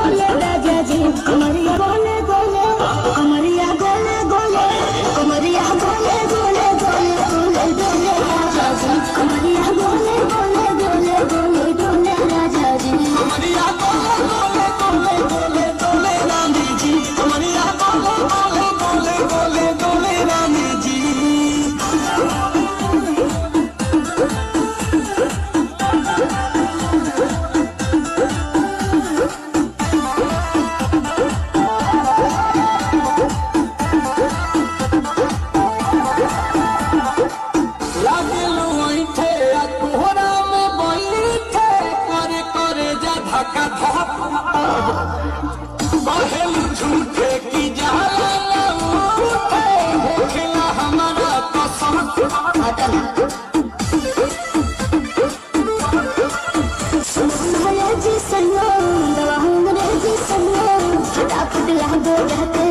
गोले राजा जी कमरिया गोले गोले कमरिया गोले गोले कमरिया गोले गोले गोले गोले गोले राजा जी कमरिया गोले गोले गोले गोले गोले राजा जी कमरिया गोले गोले गोले गोले गोले रानी जी कमरिया गोले गोले गोले गोले गोले रानी जी झूठे की जाला खेला हमारा पसंद जी सन्नो दवा हमरे जी सन्नो फटाफट लागो रहते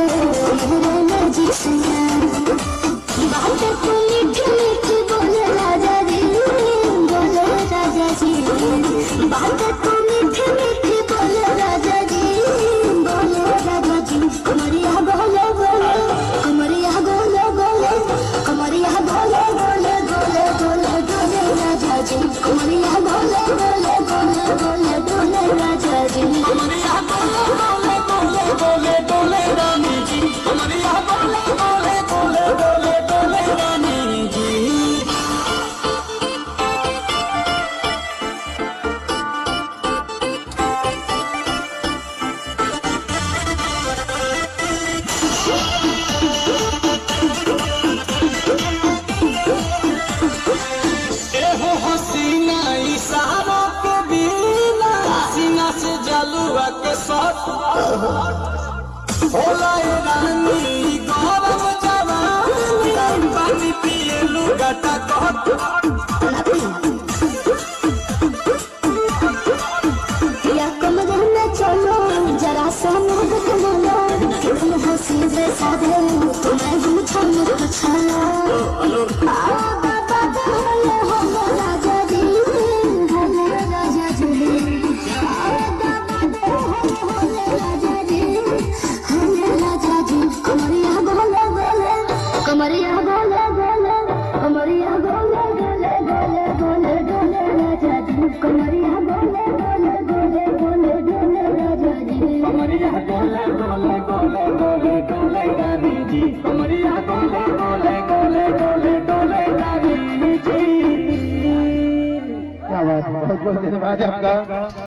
जी सन्नो बात को मीठी मीठी बोले राजा जी बात को मीठी मीठी बोले राजा जी कमरिया गोले गोले कमरिया गोले गोले कमरिया गोले गोले गोले गोले गोले राजा जी कमरिया गोले गोले गोले गोले गोले राजा जी कमरिया गोले गोले गोले गोले रानी जी कमरिया गोले गोले गोले गोले गोले रानी जी होला रानी गरम जवानी पानी पिए लुगाटा कहत या कम रहना चलो जरा सा मुझ को लो तुम हंसी से साधे तुम्हें बुझा मत छालो बाबा बोले हो राजा जी बोले राजा जी कमरिया गोले गोले कमरिया गोले गोले कमरिया गोले गोले गोले गोले गोले राजा जी कमरिया गोले गोले गोले गोले गोले राजा जी कमरिया गोले गोले गोले गोले गोले रानी जी कमरिया गोले गोले गोले गोले गोले रानी जी। क्या बात है, बहुत बहुत धन्यवाद आपका।